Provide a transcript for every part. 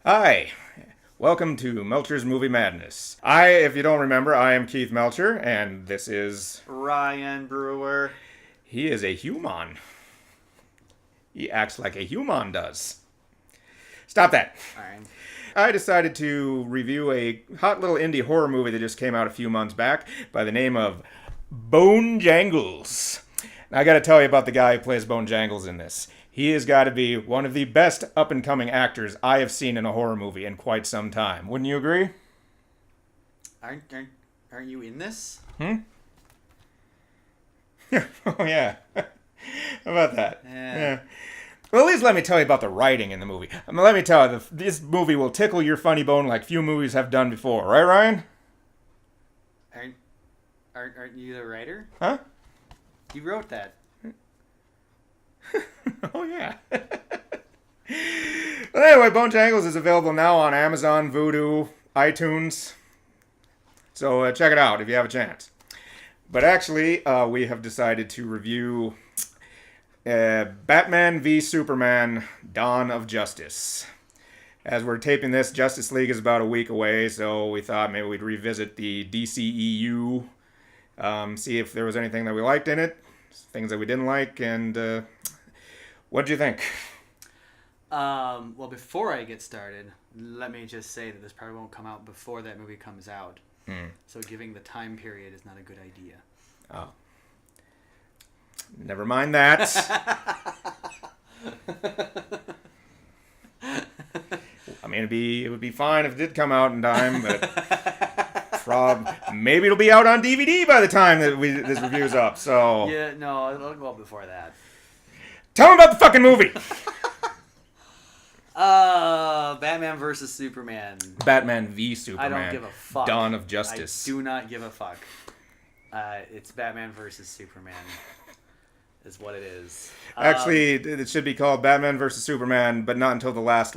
Hi, welcome to Melcher's Movie Madness. If you don't remember, I am Keith Melcher, and this is. Ryan Brewer. He is a human. He acts like a human does. Stop that. All right. I decided to review a hot little indie horror movie that just came out a few months back by the name of Bone Jangles. Now, I gotta tell you about the guy who plays Bone Jangles in this. He has got to be one of the best up-and-coming actors I have seen in a horror movie in quite some time. Wouldn't you agree? Aren't you in this? Oh, yeah. How about that? Yeah. Well, at least let me tell you about the writing in the movie. Let me tell you, this movie will tickle your funny bone like few movies have done before. Right, Ryan? Aren't you the writer? Huh? You wrote that. Oh, yeah. Well, anyway, Bone Jangles is available now on Amazon, Vudu, iTunes. So check it out if you have a chance. But actually, we have decided to review Batman v Superman: Dawn of Justice. As we're taping this, Justice League is about a week away, so we thought maybe we'd revisit the DCEU, see if there was anything that we liked in it, things that we didn't like, and what'd you think? Well, before I get started, let me just say that this probably won't come out before that movie comes out. So giving the time period is not a good idea. Oh. Never mind that. I mean, it would be fine if it did come out in time, but maybe it'll be out on DVD by the time that this review's up. So Yeah, no, it'll go up before that. tell me about the fucking movie. Batman versus Superman. Batman v Superman. I don't give a fuck. Dawn of Justice. I do not give a fuck. It's Batman versus Superman. Is what it is. Actually, it should be called Batman versus Superman, but not until the last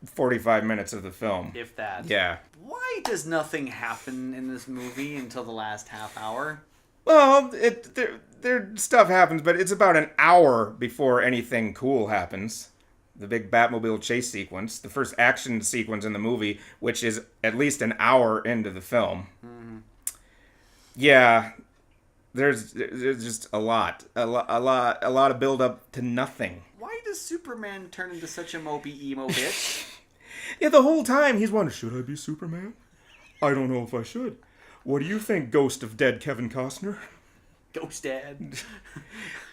45 minutes of the film. If that. Yeah. Why does nothing happen in this movie until the last half hour? Well, there stuff happens, but it's about an hour before anything cool happens. The big Batmobile chase sequence, the first action sequence in the movie, which is at least an hour into the film. Mm-hmm. Yeah, there's just a lot of build up to nothing. Why does Superman turn into such a mopey emo bitch? Yeah, the whole time he's wondering, should I be Superman? I don't know if I should. What do you think, ghost of dead Kevin Costner? Ghost Dad.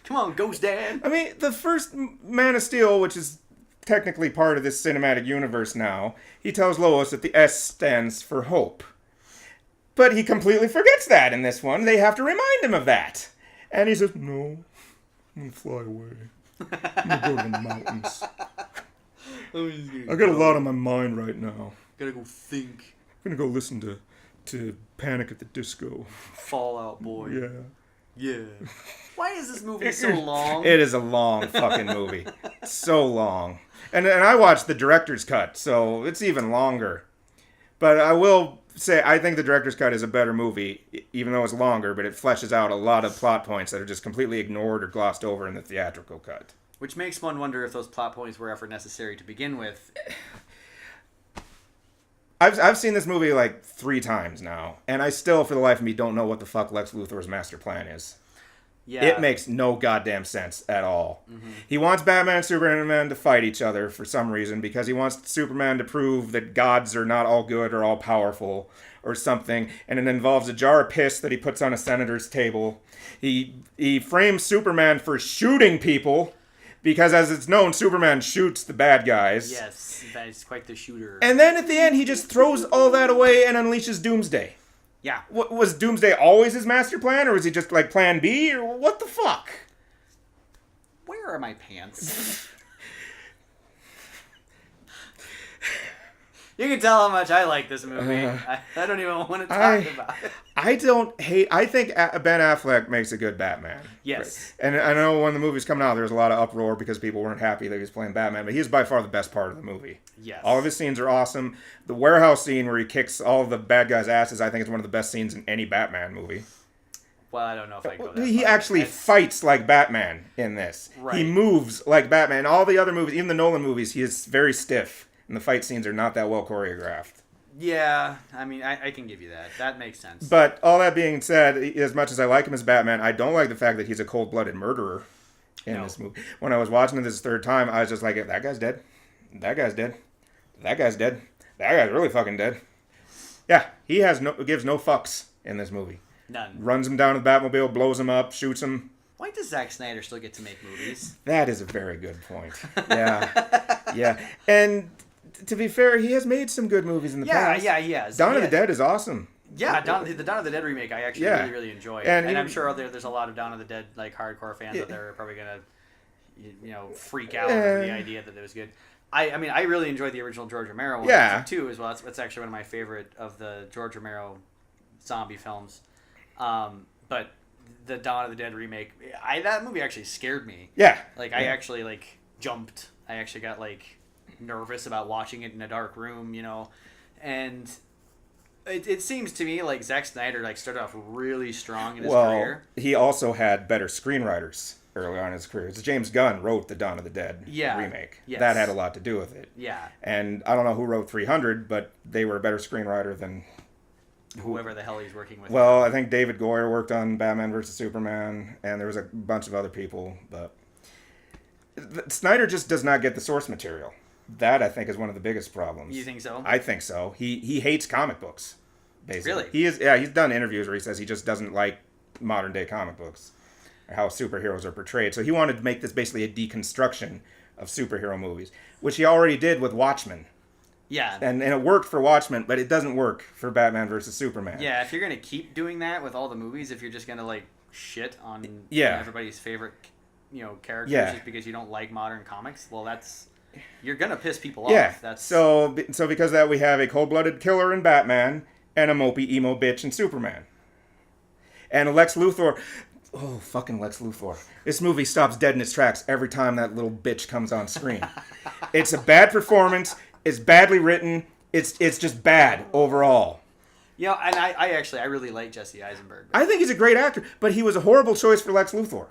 Come on, Ghost Dad. I mean, the first Man of Steel, which is technically part of this cinematic universe now, he tells Lois that the S stands for hope. But he completely forgets that in this one. They have to remind him of that. And he says, no, I'm going to fly away. I'm going to go to the mountains. I got a lot on my mind right now. Gotta go think. I'm going to go listen to Panic at the Disco. Fallout Boy. Yeah. Yeah. Why is this movie so long? It is a long fucking movie. So long. And I watched the director's cut, so it's even longer. But I will say, I think the director's cut is a better movie, even though it's longer, but it fleshes out a lot of plot points that are just completely ignored or glossed over in the theatrical cut. Which makes one wonder if those plot points were ever necessary to begin with. I've seen this movie 3 times now, and I still, for the life of me, don't know what the fuck Lex Luthor's master plan is. Yeah. It makes no goddamn sense at all. Mm-hmm. He wants Batman and Superman to fight each other for some reason because he wants Superman to prove that gods are not all good or all powerful or something, and it involves a jar of piss that he puts on a senator's table. He frames Superman for shooting people because, as it's known, Superman shoots the bad guys. Yes, that is quite the shooter. And then at the end, he just throws all that away and unleashes Doomsday. Yeah. Was Doomsday always his master plan, or was he just plan B, or what the fuck? Where are my pants? You can tell how much I like this movie. I don't even want to talk about it. I think Ben Affleck makes a good Batman. Yes. And I know when the movie's coming out, there was a lot of uproar because people weren't happy that he was playing Batman, but he's by far the best part of the movie. Yes. All of his scenes are awesome. The warehouse scene where he kicks all of the bad guys' asses, I think is one of the best scenes in any Batman movie. Well, I don't know if I go that He far. actually fights like Batman in this. Right. He moves like Batman. All the other movies, even the Nolan movies, he is very stiff. and the fight scenes are not that well choreographed. Yeah, I mean, I can give you that. That makes sense. But all that being said, as much as I like him as Batman, I don't like the fact that he's a cold-blooded murderer in this movie. When I was watching it this third time, I was just like, that guy's dead. That guy's dead. That guy's dead. That guy's really fucking dead. Yeah, he gives no fucks in this movie. None. Runs him down to the Batmobile, blows him up, shoots him. Why does Zack Snyder still get to make movies? That is a very good point. Yeah. Yeah. And to be fair, he has made some good movies in the past. Yeah, he has. Dawn of the Dead is awesome. Yeah, the Dawn of the Dead remake I actually really, really enjoy. And I'm sure there's a lot of Dawn of the Dead like hardcore fans out there who are probably going to freak out over the idea that it was good. I mean, I really enjoyed the original George Romero one too as well. It's actually one of my favorite of the George Romero zombie films. But the Dawn of the Dead remake, that movie actually scared me. Yeah. Like I actually jumped. I actually got nervous about watching it in a dark room, and it seems to me like Zack Snyder started off really strong in his career. He also had better screenwriters early on in his career. James Gunn wrote the Dawn of the Dead remake. Yes. That had a lot to do with it. Yeah. And I don't know who wrote 300, but they were a better screenwriter than whoever the hell he's working with. Well, I think David Goyer worked on Batman vs. Superman, and there was a bunch of other people, but Snyder just does not get the source material. That, I think, is one of the biggest problems. You think so? I think so. He hates comic books, basically. Really? He's done interviews where he says he just doesn't like modern-day comic books, or how superheroes are portrayed. So he wanted to make this basically a deconstruction of superhero movies, which he already did with Watchmen. Yeah. And it worked for Watchmen, but it doesn't work for Batman vs. Superman. Yeah, if you're going to keep doing that with all the movies, if you're just going to, shit on everybody's favorite, characters just because you don't like modern comics, well, you're going to piss people off. So because of that, we have a cold-blooded killer in Batman and a mopey emo bitch in Superman. And Lex Luthor... Oh, fucking Lex Luthor. This movie stops dead in its tracks every time that little bitch comes on screen. It's a bad performance. It's badly written. It's just bad overall. And I really like Jesse Eisenberg. I think he's a great actor, but he was a horrible choice for Lex Luthor.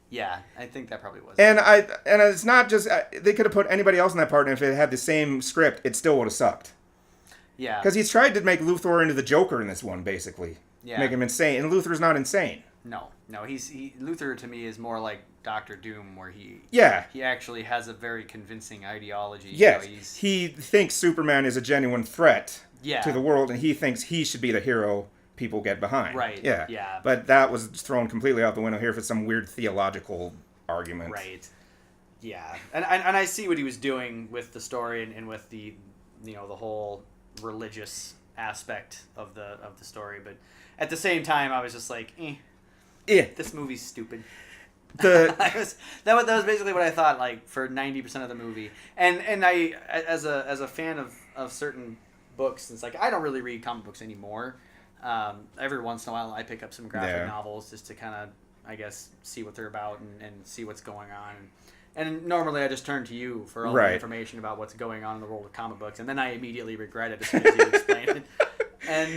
Yeah, I think that probably was. And it's not just they could have put anybody else in that part, and if it had the same script, it still would have sucked. Yeah. Because he's tried to make Luthor into the Joker in this one, basically. Yeah. Make him insane, and Luthor's not insane. No, Luthor to me is more like Doctor Doom, where he actually has a very convincing ideology. Yes, he thinks Superman is a genuine threat to the world, and he thinks he should be the hero people get behind. Right. Yeah. But that was thrown completely out the window here for some weird theological argument. Right. Yeah, and I see what he was doing with the story and with the the whole religious aspect of the story, but at the same time, I was just like, this movie's stupid. That was basically what I thought, for 90% of the movie. And I, as a fan of certain books, it's I don't really read comic books anymore. Every once in a while, I pick up some graphic novels just to kind of, I guess, see what they're about and see what's going on. And normally, I just turn to you for all the information about what's going on in the world of comic books, and then I immediately regret it as soon as you explain it. And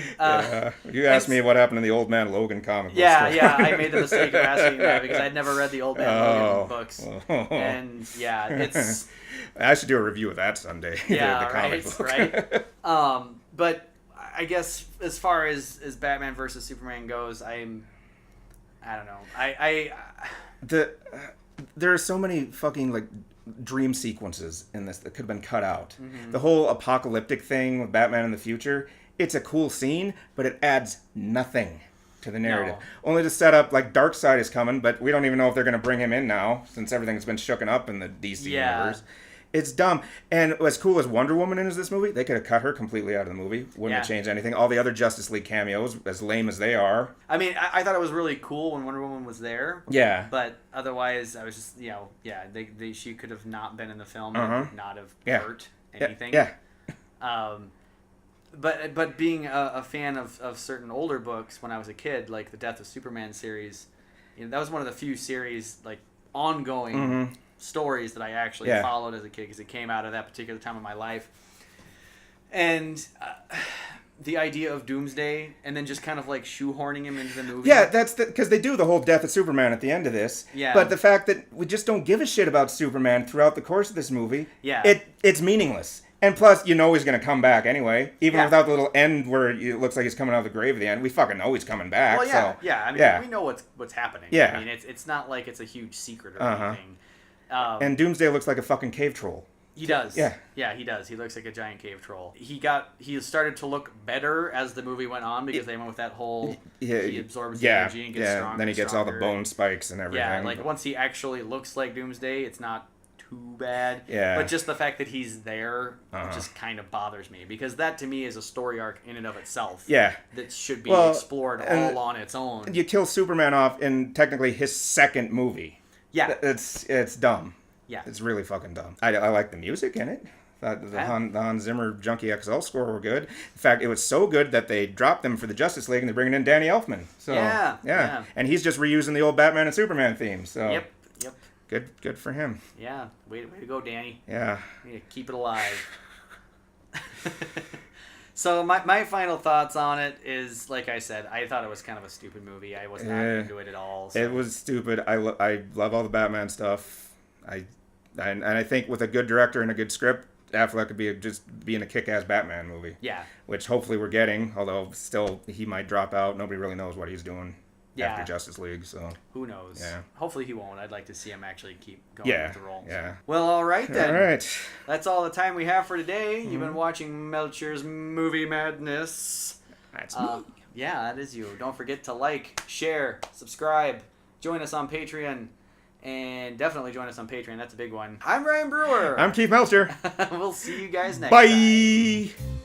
you asked me what happened in the Old Man Logan comic book. I made the mistake of asking that because I'd never read the Old Man Logan books. And it's I should do a review of that someday. Yeah, the comic book. right. But I guess as far as Batman versus Superman goes, I don't know. There are so many fucking dream sequences in this that could have been cut out. Mm-hmm. The whole apocalyptic thing with Batman in the future, it's a cool scene, but it adds nothing to the narrative. No. Only to set up Darkseid is coming, but we don't even know if they're going to bring him in now since everything's been shooken up in the DC universe. It's dumb. And as cool as Wonder Woman is this movie, they could have cut her completely out of the movie. Wouldn't have changed anything. All the other Justice League cameos, as lame as they are. I mean, I thought it was really cool when Wonder Woman was there. Yeah. But otherwise, I was just, she could have not been in the film and not have hurt anything. Yeah. But being a fan of certain older books when I was a kid, like the Death of Superman series, that was one of the few series, ongoing stories that I actually followed as a kid because it came out of that particular time of my life. And the idea of Doomsday and then just kind of shoehorning him into the movie. Yeah, that's because they do the whole Death of Superman at the end of this. Yeah. But the fact that we just don't give a shit about Superman throughout the course of this movie, it's meaningless. And plus, you know he's going to come back anyway. Even Yeah. without the little end where it looks like he's coming out of the grave at the end. We fucking know he's coming back. Well, yeah, so, yeah. I mean, yeah. we know what's happening. Yeah. I mean, it's not like it's a huge secret or Uh-huh. anything. And Doomsday looks like a fucking cave troll. He does. Yeah. Yeah, he does. He looks like a giant cave troll. He started to look better as the movie went on because they went with that whole he absorbs the energy and gets stronger. Then he and gets all the stronger. bone spikes and everything. Yeah, like once he actually looks like Doomsday, it's not too bad. Yeah. But just the fact that he's there Uh-huh. just kind of bothers me because that to me is a story arc in and of itself. Yeah. That should be Well, explored and- all on its own. You kill Superman off in technically his second movie. Yeah. It's dumb. Yeah. It's really fucking dumb. I like the music in it. Thought the Yeah. Hans Zimmer Junkie XL score were good. In fact, it was so good that they dropped them for the Justice League and they're bringing in Danny Elfman. So, Yeah. And he's just reusing the old Batman and Superman theme. So Yep. good for him. Yeah. Way to go, Danny. Yeah. Way to keep it alive. So my final thoughts on it is, like I said, I thought it was kind of a stupid movie. I was not into it at all. So. It was stupid. I love all the Batman stuff. And I think with a good director and a good script, Affleck could be just being a kick-ass Batman movie. Yeah. Which hopefully we're getting, although still he might drop out. Nobody really knows what he's doing Yeah. after Justice League. So Who knows? Yeah. Hopefully he won't. I'd like to see him actually keep going yeah, with the role. yeah. Well, all right then. All right. That's all the time we have for today. You've Mm-hmm. been watching Melcher's Movie Madness. That's me. Yeah, that is you. Don't forget to like, share, subscribe, join us on Patreon, and definitely join us on Patreon. That's a big one. I'm Ryan Brewer. I'm Keith Melcher. We'll see you guys next time. Bye.